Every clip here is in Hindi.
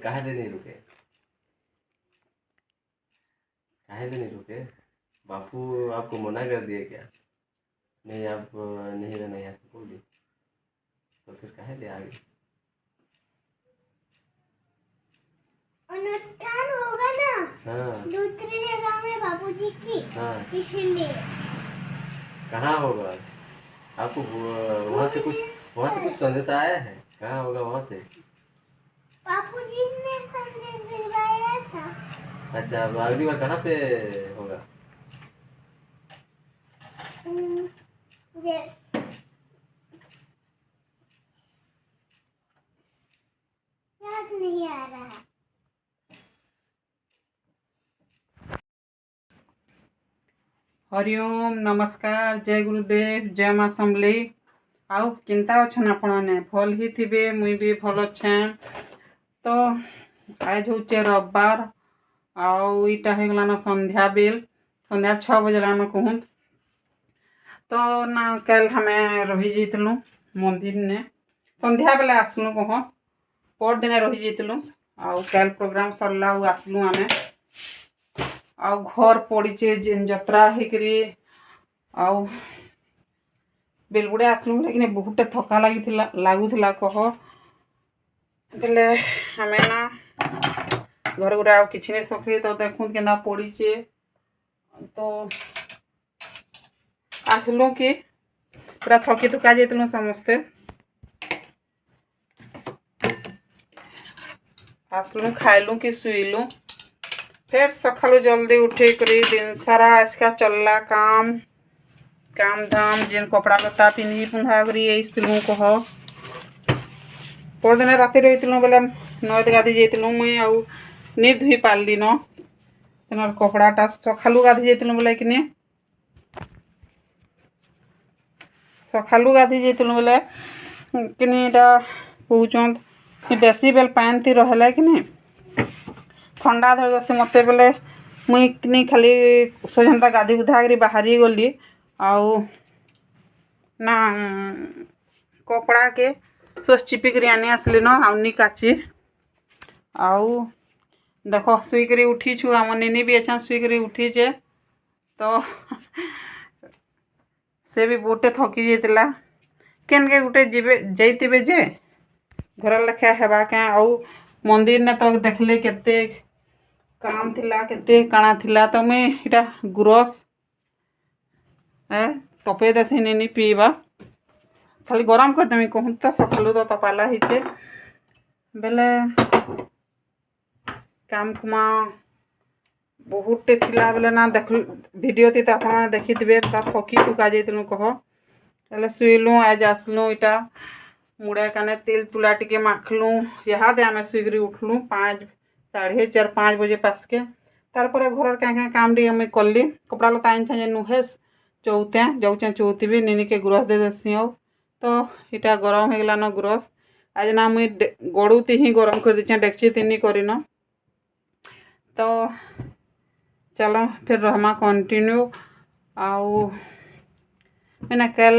काहे ले नहीं रुके? काहे ले नहीं रुके? बापू आपको मना कर दिए क्या? नहीं, आप नहीं रहना यहाँ से बोली, तो फिर काहे ले आ गए? अनुष्ठान होगा ना हाँ दूसरी जगह में बाबूजी की, हाँ, इसलिए। कहाँ होगा? आपको वहाँ से कुछ संदेश आया है? कहाँ होगा वहाँ से? बाबूजी ने संदेश भिजवाया था। अच्छा, अब अगली बार कहाँ पे होगा? ये याद नहीं आ रहा। हरिओम नमस्कार जय गुरुदेव जय माँ समली। आउ केनता अच्छन आपने भल ही थे मुई भी भल अच्छे। तो आज हूँ रविवार आउ इटा हो गलान संध्या बेल संध्या 6 बजे लान कहूँ। तो ना कल हमें रही जाइलु मंदिर ने संध्या बेले आसलु कह पर दिन रही जाइलु आउ कल प्रोग्राम सरला आसलु आमे आउ घर पड़ीचे जत्रा होकरी आउ बेलगुड़े आसलु लेकिन बहुत थका लगुला कह बोले हमें ना घर गुरा आ कि नहीं सफे तो देखूँ के पड़ीचे। तो आसलु कि पूरा थकी थुका जाइलु समस्ते आसलु खाइलु कि शुइलु फिर सकालू जल्दी उठे करी दिन सारा आज का चलला काम धाम जेन कपड़ा लता पिंधि पुंधा करी आइलु कह परदिन राति रही बोले नद गाधी जाइलु मुई आउ नहीं धुई पार्ली न तेनार कपड़ाटा सकालू गाधी जाइलु बोले कि सकालू गाधी जाइलु बोले कि कहउन बेसी बेल पान ती रहला कि ठंडा धर दसी मत बोले मुई कि खाली सोझंता गाधी गुधा कर बाहरी गली आउ ना कपड़ा के सोच चिपिक आनी आसली न आउनी काची आउ देख शुईक उठीछु आम निनी भी अच्छा शुईक उठीचे। तो से भी बहुते थकी जाइला केनके गुटे जीवे जाइतिबे जे घर लेखा हेबा के आउ मंदिर ने तो देखले केते काम थिला केते काना थिला। तो मैं इटा गुरस तपे देसी नहीं पीवा खाली गरम कर देमी कहूँ तो सकालू तो तपाला हिचे बेले काम कुमा बहुते थिला बेले ना देख वीडियो थी आप देखी थे थकी थुका जाइलु कह हेल्ले शुइलु आज आसलु इटा मुड़े काने तेल तुला टिके माखलु यहाँ दे आम शुईक उठलु 5 साढ़े 4-5 बजे पास के तार घर क्या काम टी मुई कली कपड़ा लता आनी नुहेस चौथे जाऊे चौथी निनी के गुरस दे देसी आउ। तो इटा गरम हो गलान गुरस आज ना मुई गड़ुती ही गरम कर दीचे डेक्ची तीनी करन। तो चलो फिर रहमा कंटिन्यू आउ मैंने कल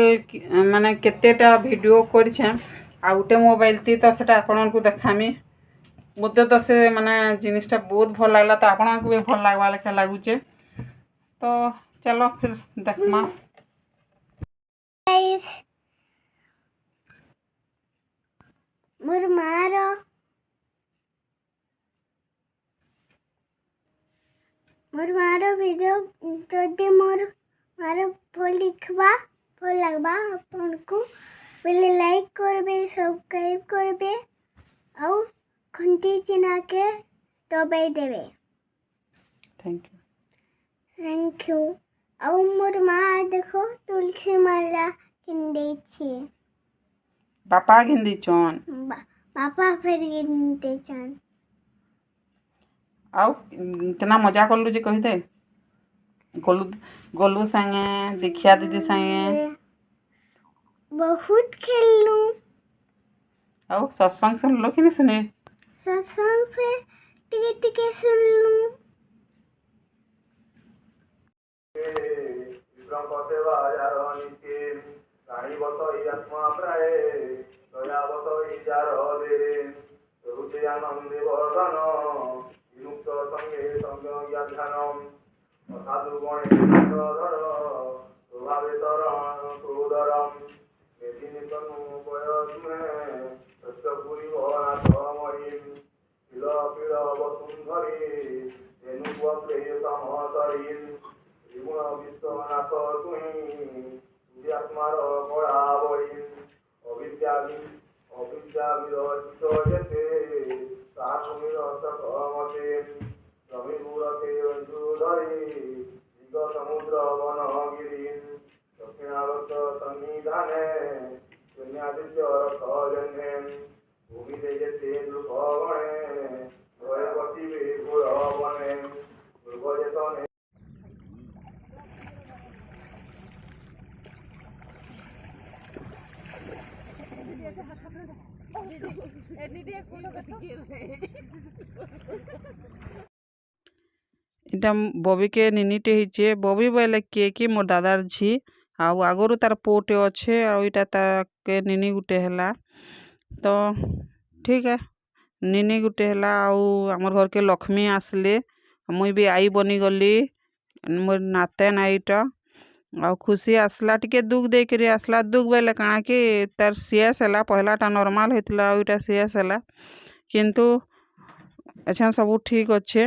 माने केतेटा वीडियो करछे आ गोटे मोबाइल ती तो सेटा आपन को देखामी मत तो से माने जिनिसटा बहुत भल लगला तो आपन को भी भल लगवा लेखा लगुचे। तो चलो फिर देखमा गाइस मोर मारो वीडियो जदि मोर भल लिखवा भल लगवा अपन को पहले लाइक करबे सब्सक्राइब करबे और घंटी चिन्ह के दबाई देवे। Thank you. और मोर माँ देखो तुलसी माला किंदे छे बापा गिंदी चौन पापा फिर किंदे छन आउ केना मजा करलु जे कहिते गोलू संगे दीक्षा दीदी संगे बहुत खेलनु आउ सत्संग सुनलो कि नहीं सुने सत्संग फिर टिके टिके सुनलु आनंदे वर्धन विमुक्त संगे संज्ञाध्यानम साधु गणेशधर स्वभावे सोदरम मेदिनी तनुपयस्मे सत्यपुरी भवनाथमयीं शिलपीड वसुंधरी धेनुपत्रे समसरीं त्रिगुण विश्वनाथ तुहि सूर्यात्मार कलावलीं अविद्याविरचित यते साकुमिरसकमते समीपुरते रज्जुधरी दिगसमुद्र वनगिरिं दक्षिणावर्त सन्निधाने शून्यादित्य रथजन्ये भूमिते यते नृपगणे भयपतिवे घोरवने दुर्गयतने इटा बबी के निनीटे हिचे बबी बोले कि मोर दादार झी आउ आगरू तार पुटे अच्छे आउ इटा ताके निनी गुटे हैला तो ठीक है निनी गुटे हैला आउ आमर घर के लक्ष्मी आसले मुई भी आई बनी गली मोर नाते नाईटा आउ खुशी आसला टिके दुख दे करी आसला दुख बोले काना कि तार सीएस हैला पहलाटा नॉर्मल होइतला आउ इटा सीएस हैला किंतु अच्छा सब ठीक अच्छे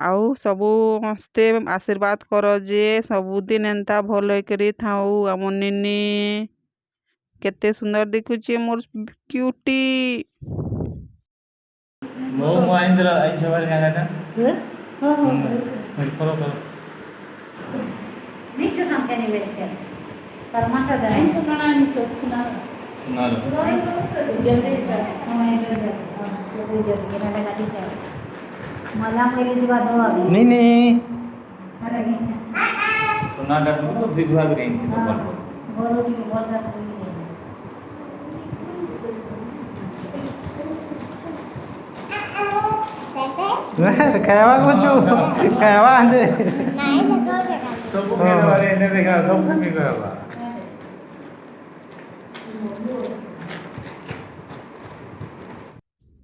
आउ सबू मस्ते आशीर्वाद कर जे सबुदिन एंता भल होकरी थाऊ आम निनी केते सुंदर दिखुची मोर cutie mau mau ain coba dengan ada kalau Nicho sampai ni lagi. Permata dah. Nicho mana nicho sunar. sunar Jadi dah. Oh ini dah. Jadi kita dah lagi dah. Malam lagi juga doa. ini Ada ni. sunar dah tu video beri ini Baru di bawah dah tu. kayak apa kayak apa deh नहीं लगा लगा सब के बारे में देखा सब के बारे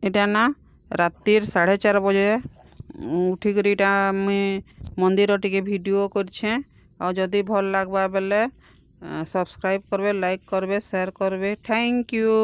इटा ना रातिर 4:30 बजे उठिक इटा मुई मंदिर टिके वीडियो करछे और जदि भल लागबा बेले सब्सक्राइब करबे लाइक करबे शेयर करबे थैंक यू।